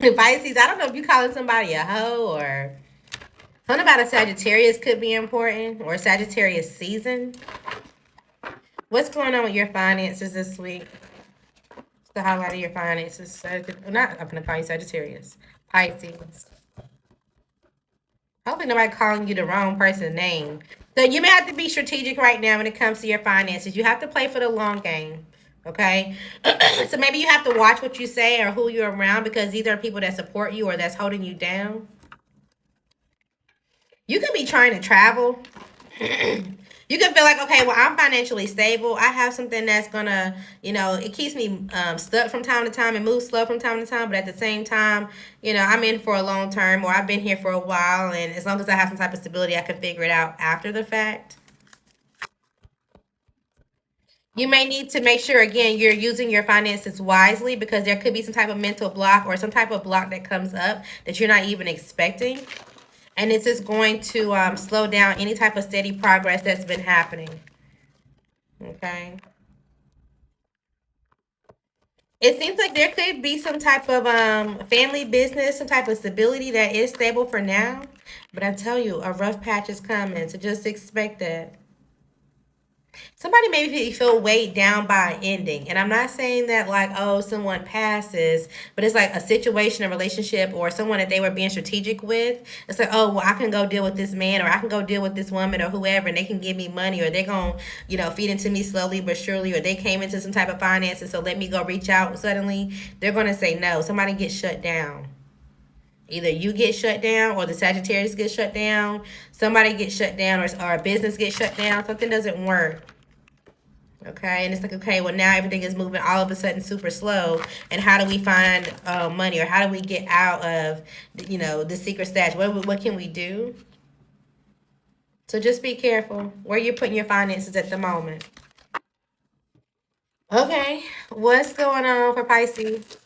Pisces, I don't know if you calling somebody a hoe or something about a Sagittarius could be important, or Sagittarius season. What's going on with your finances this week? What's the highlight of your finances? Not, I'm going to call you Sagittarius. Pisces. Hopefully nobody calling you the wrong person's name. So you may have to be strategic right now when it comes to your finances. You have to play for the long game. Okay? So maybe you have to watch what you say or who you're around, because these are people that support you or that's holding you down. You could be trying to travel. You can feel like, okay, well, I'm financially stable. I have something that's gonna, it keeps me stuck from time to time and moves slow from time to time. But at the same time, I'm in for a long term, or I've been here for a while. And as long as I have some type of stability, I can figure it out after the fact. You may need to make sure, again, you're using your finances wisely, because there could be some type of mental block or some type of block that comes up that you're not even expecting. And it's just going to slow down any type of steady progress that's been happening. Okay. It seems like there could be some type of family business, some type of stability that is stable for now. But I tell you, a rough patch is coming, so just expect that. Somebody maybe feel weighed down by an ending. And I'm not saying that like, oh, someone passes, but it's like a situation, a relationship, or someone that they were being strategic with. It's like, oh, well, I can go deal with this man, or I can go deal with this woman, or whoever, and they can give me money, or they're going to, feed into me slowly but surely, or they came into some type of finances, so let me go reach out suddenly. They're going to say no. Somebody gets shut down. Either you get shut down, or the Sagittarius get shut down. Somebody gets shut down, or a business gets shut down. Something doesn't work. Okay, and it's like, okay, well, now everything is moving all of a sudden super slow. And how do we find money, or how do we get out of, the secret stash? What can we do? So just be careful where you're putting your finances at the moment. Okay, what's going on for Pisces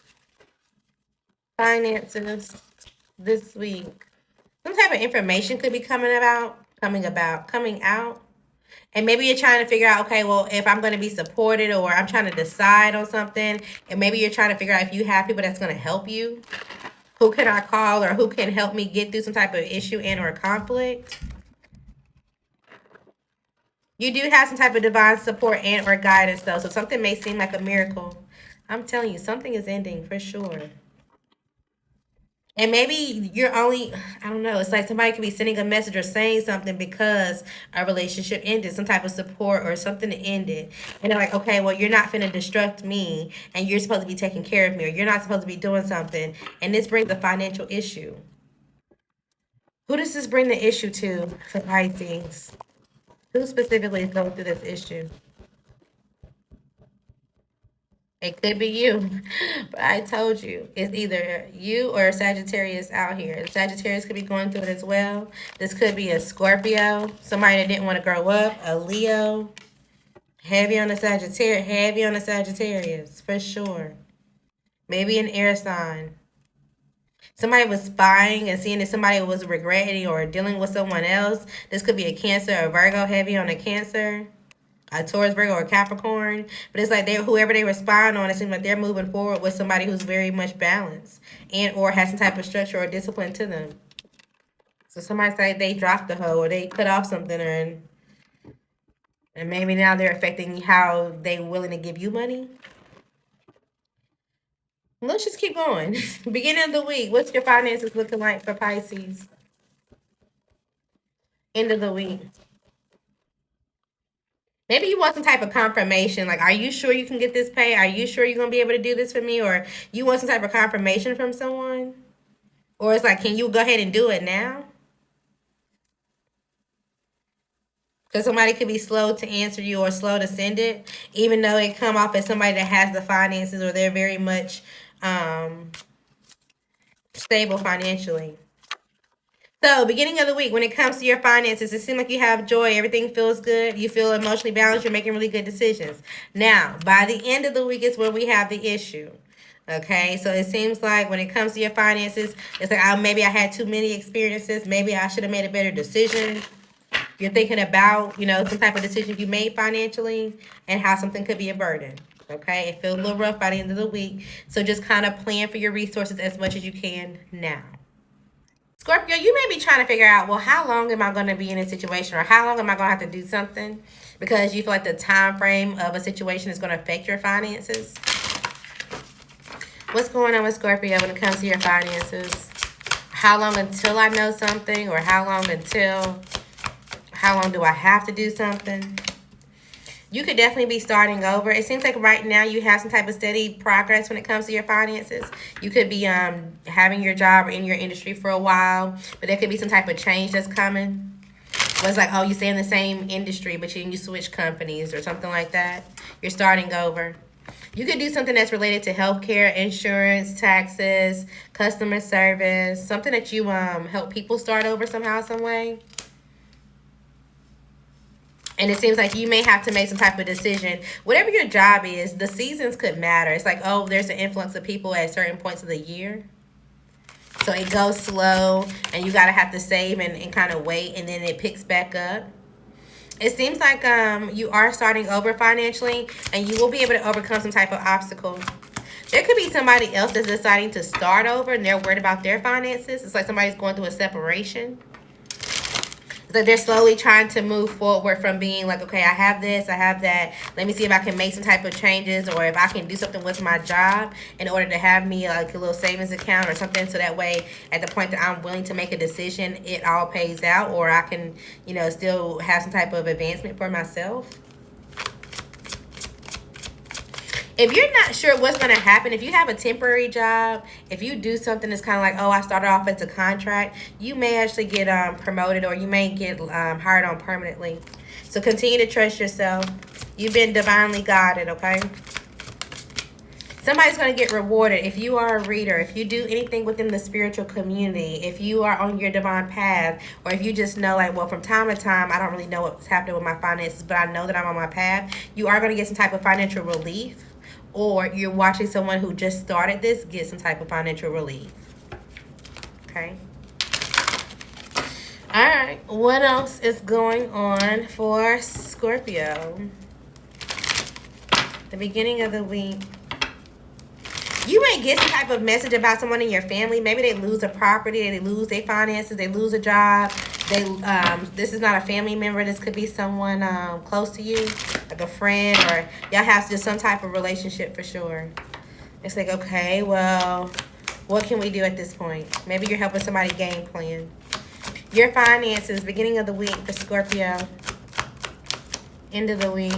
finances this week? Some type of information could be coming out. And maybe you're trying to figure out, okay, well, if I'm going to be supported, or I'm trying to decide on something, and maybe you're trying to figure out if you have people that's going to help you. Who can I call, or who can help me get through some type of issue and or conflict? You do have some type of divine support and or guidance, though, so something may seem like a miracle. I'm telling you, something is ending for sure. And maybe you're only, I don't know, it's like somebody could be sending a message or saying something because a relationship ended, some type of support or something ended. And they're like, okay, well, you're not finna destruct me, and you're supposed to be taking care of me, or you're not supposed to be doing something. And this brings a financial issue. Who does this bring the issue to for Pisces? Who specifically is going through this issue? It could be you, but I told you, it's either you or Sagittarius out here. The Sagittarius could be going through it as well. This could be a Scorpio, somebody that didn't want to grow up, a Leo. Heavy on the Sagittarius, for sure. Maybe an air sign. Somebody was spying and seeing if somebody was regretting or dealing with someone else. This could be a Cancer or Virgo, heavy on a Cancer. A Taurus, Virgo, or Capricorn. But it's like whoever they respond on, it seems like they're moving forward with somebody who's very much balanced and or has some type of structure or discipline to them. So somebody say they dropped the hoe, or they cut off something, and maybe now they're affecting how they willing to give you money. Let's just keep going. Beginning of the week, what's your finances looking like for Pisces? End of the week. Maybe you want some type of confirmation. Like, are you sure you can get this pay? Are you sure you're going to be able to do this for me? Or you want some type of confirmation from someone? Or it's like, can you go ahead and do it now? Because somebody could be slow to answer you or slow to send it, even though it come off as somebody that has the finances, or they're very much stable financially. So, beginning of the week, when it comes to your finances, it seems like you have joy. Everything feels good. You feel emotionally balanced. You're making really good decisions. Now, by the end of the week is where we have the issue. Okay, so it seems like when it comes to your finances, it's like, maybe I had too many experiences. Maybe I should have made a better decision. You're thinking about, some type of decision you made financially and how something could be a burden. Okay, it feels a little rough by the end of the week. So just kind of plan for your resources as much as you can now. Scorpio, you may be trying to figure out, well, how long am I going to be in a situation, or how long am I going to have to do something, because you feel like the time frame of a situation is going to affect your finances. What's going on with Scorpio when it comes to your finances? How long until I know something, or how long do I have to do something? You could definitely be starting over. It seems like right now you have some type of steady progress when it comes to your finances. You could be having your job or in your industry for a while, but there could be some type of change that's coming. Well, it's like, oh, you stay in the same industry, but you switch companies or something like that. You're starting over. You could do something that's related to healthcare, insurance, taxes, customer service, something that you help people start over somehow, some way. And it seems like you may have to make some type of decision. Whatever your job is, the seasons could matter. It's like, oh, there's an influx of people at certain points of the year. So it goes slow, and you got to have to save and kind of wait, and then it picks back up. It seems like you are starting over financially, and you will be able to overcome some type of obstacle. There could be somebody else that's deciding to start over, and they're worried about their finances. It's like somebody's going through a separation. That they're slowly trying to move forward from being like, okay, I have this, I have that. Let me see if I can make some type of changes, or if I can do something with my job in order to have me like a little savings account or something, so that way at the point that I'm willing to make a decision, it all pays out, or I can, still have some type of advancement for myself. If you're not sure what's going to happen, if you have a temporary job, if you do something that's kind of like, oh, I started off as a contract, you may actually get promoted, or you may get hired on permanently. So continue to trust yourself. You've been divinely guided, okay? Somebody's going to get rewarded. If you are a reader, if you do anything within the spiritual community, if you are on your divine path, or if you just know, like, well, from time to time, I don't really know what's happening with my finances, but I know that I'm on my path, you are going to get some type of financial relief. Or you're watching someone who just started this get some type of financial relief. Okay. All right. What else is going on for Scorpio? The beginning of the week. You may get some type of message about someone in your family. Maybe they lose a property, they lose their finances, they lose a job. This is not a family member. This could be someone close to you, like a friend, or y'all have just some type of relationship for sure. It's like, okay, well, what can we do at this point? Maybe you're helping somebody game plan. Your finances, beginning of the week for Scorpio, end of the week.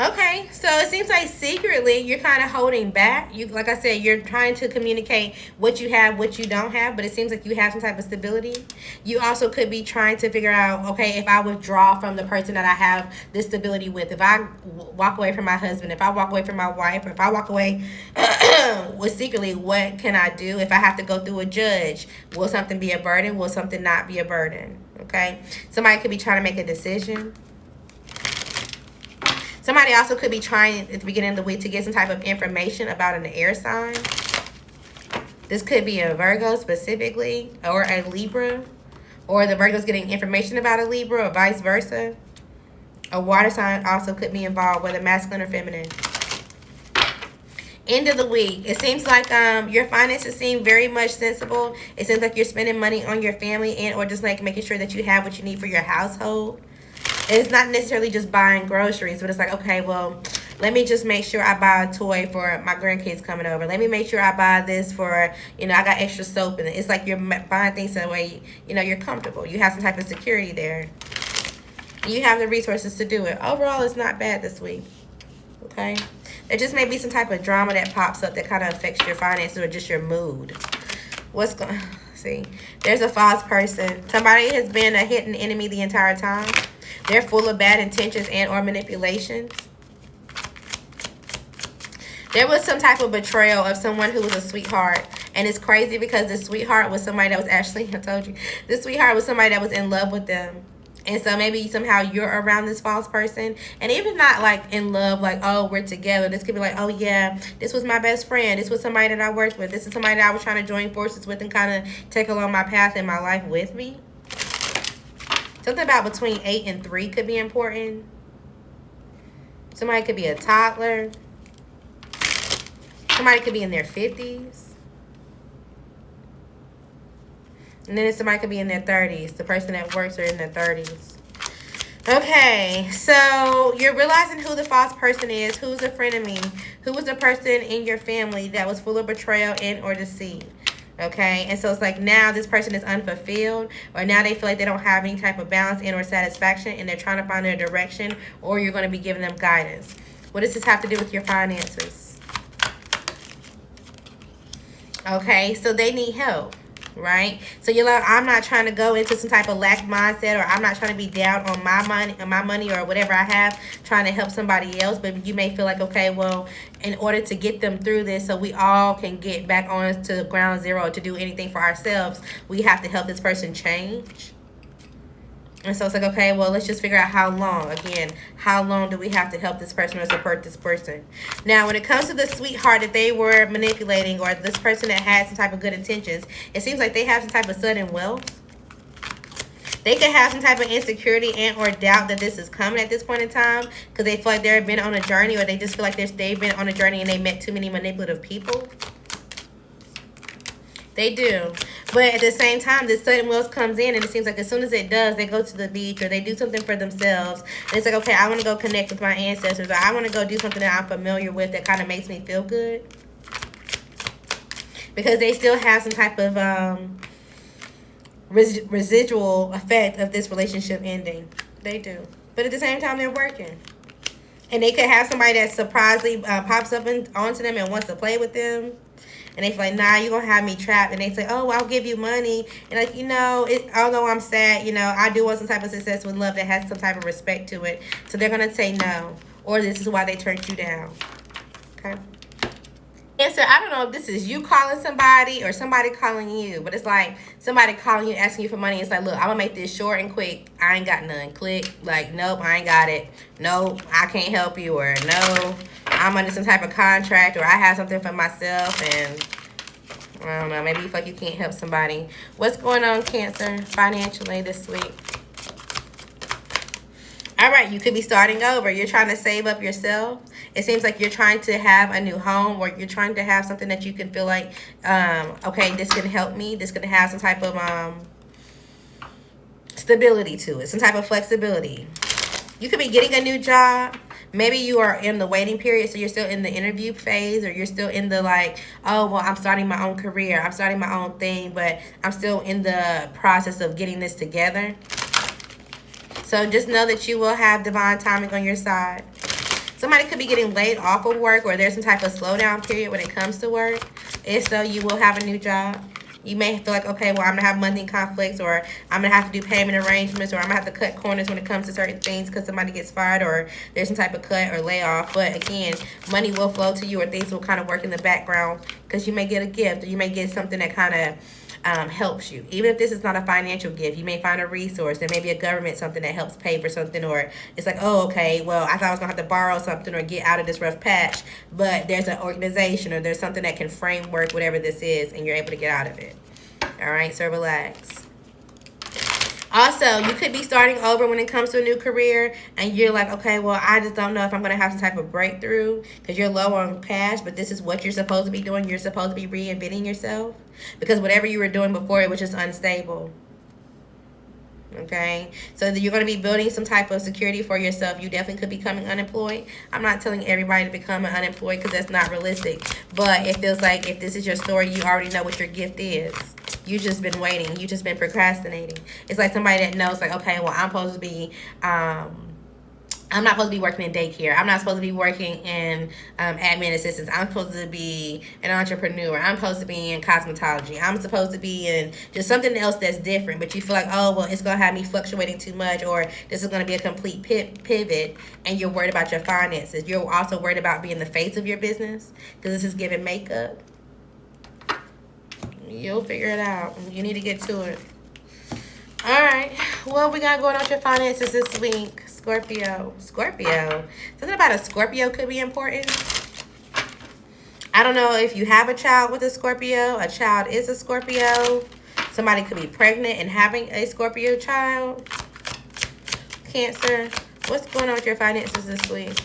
Okay, so it seems like secretly you're kind of holding back. Like I said, you're trying to communicate what you have, what you don't have, but it seems like you have some type of stability. You also could be trying to figure out, okay, if I withdraw from the person that I have this stability with, if I walk away from my husband, if I walk away from my wife, or if I walk away with secretly, what can I do? If I have to go through a judge, will something be a burden? Will something not be a burden? Okay, somebody could be trying to make a decision. Somebody also could be trying at the beginning of the week to get some type of information about an air sign. This could be a Virgo specifically, or a Libra, or the Virgo's getting information about a Libra, or vice versa. A water sign also could be involved, whether masculine or feminine. End of the week. It seems like your finances seem very much sensible. It seems like you're spending money on your family, and or just like making sure that you have what you need for your household. It's not necessarily just buying groceries, but it's like, okay, well, let me just make sure I buy a toy for my grandkids coming over. Let me make sure I buy this for, I got extra soap in it. It's like you're buying things so that way, you're comfortable. You have some type of security there. You have the resources to do it. Overall, it's not bad this week. Okay? There just may be some type of drama that pops up that kind of affects your finances or just your mood. What's going see? There's a false person. Somebody has been a hidden enemy the entire time. They're full of bad intentions and or manipulations. There was some type of betrayal of someone who was a sweetheart. And it's crazy because the sweetheart was somebody that was actually, I told you, this sweetheart was somebody that was in love with them. And so maybe somehow you're around this false person. And even not like in love, like, oh, we're together. This could be like, oh, yeah, this was my best friend. This was somebody that I worked with. This is somebody that I was trying to join forces with and kind of take along my path in my life with me. Something about between 8 and 3 could be important. Somebody could be a toddler. Somebody could be in their 50s. And then somebody could be in their 30s. The person that works are in their 30s. Okay, so you're realizing who the false person is, who's a frenemy, who was the person in your family that was full of betrayal and or deceit. Okay, and so it's like now this person is unfulfilled, or now they feel like they don't have any type of balance and or satisfaction, and they're trying to find their direction, or you're going to be giving them guidance. What does this have to do with your finances? Okay, so they need help, right? So you're like, I'm not trying to go into some type of lack mindset, or I'm not trying to be down on my money or whatever I have, trying to help somebody else. But you may feel like, okay, well, in order to get them through this so we all can get back on to ground zero to do anything for ourselves, we have to help this person change. And so it's like, okay, well, let's just figure out how long. Again, how long do we have to help this person or support this person? Now, when it comes to the sweetheart that they were manipulating, or this person that had some type of good intentions, it seems like they have some type of sudden wealth. They could have some type of insecurity and or doubt that this is coming at this point in time, because they feel like they've been on a journey, or they just feel like they've been on a journey and they met too many manipulative people. They do. But at the same time, this sudden wealth comes in, and it seems like as soon as it does, they go to the beach or they do something for themselves. And it's like, okay, I want to go connect with my ancestors, or I want to go do something that I'm familiar with that kind of makes me feel good. Because they still have some type of residual effect of this relationship ending. They do. But at the same time, they're working. And they could have somebody that surprisingly pops up onto them and wants to play with them. And they feel like, nah, you're going to have me trapped. And they say, oh, well, I'll give you money. And like, although I'm sad, I do want some type of success with love that has some type of respect to it. So they're going to say no. Or this is why they turned you down. Okay? Cancer, I don't know if this is you calling somebody or somebody calling you. But it's like somebody calling you, asking you for money. It's like, look, I'm going to make this short and quick. I ain't got none. Click. Like, nope, I ain't got it. Nope, I can't help you. Or no, I'm under some type of contract, or I have something for myself, and I don't know, maybe you feel like you can't help somebody. What's going on, Cancer, financially this week? All right, you could be starting over. You're trying to save up yourself. It seems like you're trying to have a new home, or you're trying to have something that you can feel like, okay, this can help me. This can have some type of stability to it, some type of flexibility. You could be getting a new job. Maybe you are in the waiting period, so you're still in the interview phase, or you're still in the like, oh, well, I'm starting my own career. I'm starting my own thing, but I'm still in the process of getting this together. So just know that you will have divine timing on your side. Somebody could be getting laid off of work, or there's some type of slowdown period when it comes to work. If so, you will have a new job. You may feel like, okay, well, I'm going to have money conflicts, or I'm going to have to do payment arrangements, or I'm going to have to cut corners when it comes to certain things because somebody gets fired, or there's some type of cut or layoff. But again, money will flow to you, or things will kind of work in the background, because you may get a gift, or you may get something that kind of helps you. Even if this is not a financial gift, you may find a resource. There may be a government something that helps pay for something, or it's like, oh, okay, well, I thought I was going to have to borrow something or get out of this rough patch, but there's an organization, or there's something that can framework whatever this is, and you're able to get out of it. All right, so relax. Also, you could be starting over when it comes to a new career, and you're like, okay, well, I just don't know if I'm going to have some type of breakthrough, because you're low on cash, but this is what you're supposed to be doing. You're supposed to be reinventing yourself, because whatever you were doing before, it was just unstable. Okay, so you're going to be building some type of security for yourself. You definitely could be becoming unemployed. I'm not telling everybody to become unemployed, because that's not realistic, but it feels like if this is your story, you already know what your gift is. You just been waiting. You just been procrastinating. It's like somebody that knows, like, okay, well, I'm supposed to be, I'm not supposed to be working in daycare. I'm not supposed to be working in admin assistance. I'm supposed to be an entrepreneur. I'm supposed to be in cosmetology. I'm supposed to be in just something else that's different. But you feel like, oh, well, it's going to have me fluctuating too much, or this is going to be a complete pivot, and you're worried about your finances. You're also worried about being the face of your business, because this is giving makeup. You'll figure it out. You need to get to it. All right. What we got going on with your finances this week, Scorpio? Scorpio. Something about a Scorpio could be important. I don't know if you have a child with a Scorpio. A child is a Scorpio. Somebody could be pregnant and having a Scorpio child. Cancer. What's going on with your finances this week?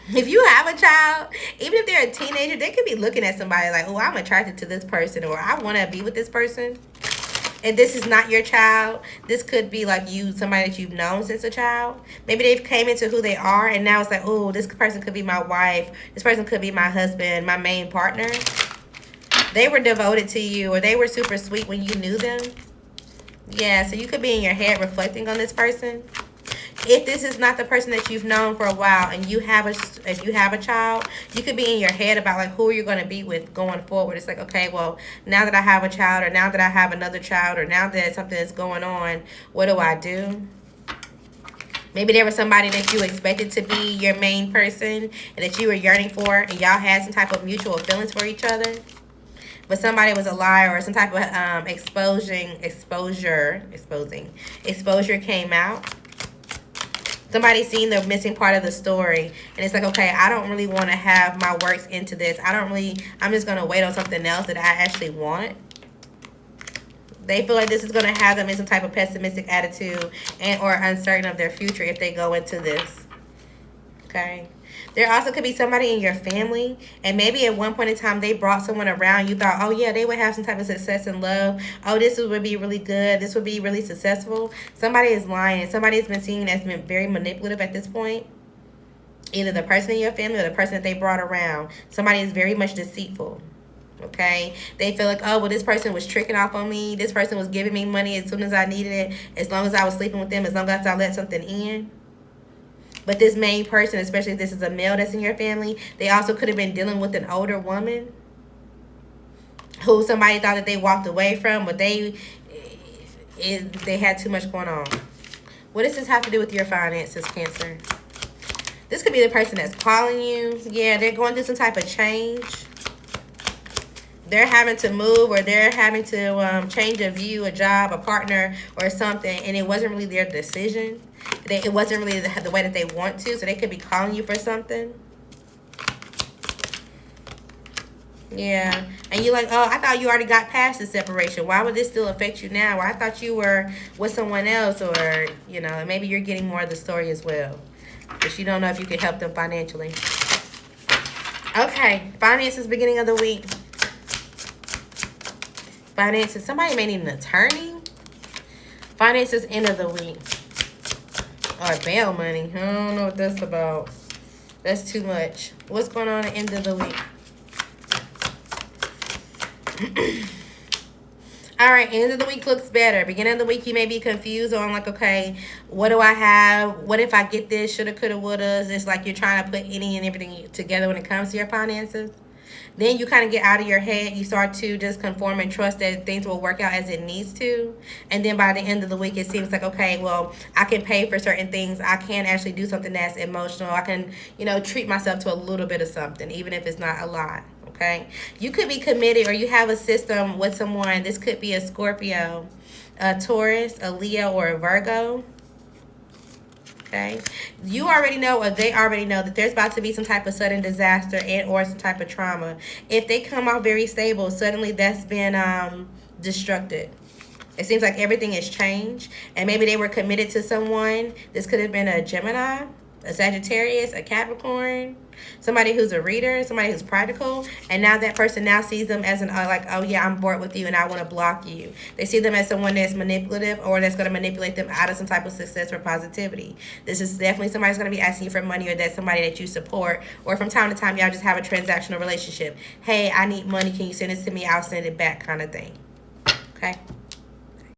If you have a child, even if they're a teenager, they could be looking at somebody like, oh, I'm attracted to this person, or I want to be with this person. And this is not your child. This could be like you, somebody that you've known since a child. Maybe they've came into who they are, and now it's like, oh, this person could be my wife. This person could be my husband, my main partner. They were devoted to you, or they were super sweet when you knew them. Yeah, so you could be in your head reflecting on this person. If this is not the person that you've known for a while, and if you have a child, you could be in your head about like who you're going to be with going forward. It's like, okay, well, now that I have a child, or now that I have another child, or now that something is going on, what do I do? Maybe there was somebody that you expected to be your main person and that you were yearning for, and y'all had some type of mutual feelings for each other. But somebody was a liar, or some type of exposure came out. Somebody seen the missing part of the story, and it's like, okay, I don't really want to have my works into this. I'm just going to wait on something else that I actually want. They feel like this is going to have them in some type of pessimistic attitude and or uncertain of their future if they go into this. Okay. There also could be somebody in your family, and maybe at one point in time they brought someone around. You thought, oh yeah, they would have some type of success and love. Oh, this would be really good. This would be really successful. Somebody is lying. Somebody has been seen as been very manipulative at this point. Either the person in your family or the person that they brought around. Somebody is very much deceitful. Okay, they feel like, oh, well, this person was tricking off on me. This person was giving me money as soon as I needed it, as long as I was sleeping with them, as long as I let something in. But this main person, especially if this is a male that's in your family, they also could have been dealing with an older woman who somebody thought that they walked away from, but they had too much going on. What does this have to do with your finances, Cancer? This could be the person that's calling you. Yeah, they're going through some type of change. They're having to move, or they're having to change a view, a job, a partner, or something, and it wasn't really their decision. It wasn't really the way that they want to, so they could be calling you for something. Yeah, and you're like, oh, I thought you already got past the separation. Why would this still affect you now? Or I thought you were with someone else, or, you know, maybe you're getting more of the story as well. But you don't know if you can help them financially. Okay, finances, beginning of the week. Finances, somebody may need an attorney. Finances, end of the week. Or bail money. I don't know what that's about. That's too much. What's going on at the end of the week? All right, end of the week looks better. Beginning of the week, you may be confused on like, okay, what do I have? What if I get this? Shoulda, coulda, wouldas. It's like you're trying to put any and everything together when it comes to your finances. Then you kind of get out of your head. You start to just conform and trust that things will work out as it needs to. And then by the end of the week, it seems like, okay, well, I can pay for certain things. I can actually do something that's emotional. I can, you know, treat myself to a little bit of something, even if it's not a lot. Okay. You could be committed, or you have a system with someone. This could be a Scorpio, a Taurus, a Leo, or a Virgo. Okay, you already know, or they already know, that there's about to be some type of sudden disaster and or some type of trauma. If they come out very stable, suddenly that's been destructed. It seems like everything has changed, and maybe they were committed to someone. This could have been a Gemini, a Sagittarius, a Capricorn, somebody who's a reader, somebody who's practical, and now that person now sees them as an like, oh yeah, I'm bored with you and I want to block you. They see them as someone that's manipulative, or that's going to manipulate them out of some type of success or positivity. This is definitely somebody's going to be asking you for money, or that's somebody that you support, or from time to time y'all just have a transactional relationship. Hey, I need money, can you send this to me? I'll send it back, kind of thing. Okay.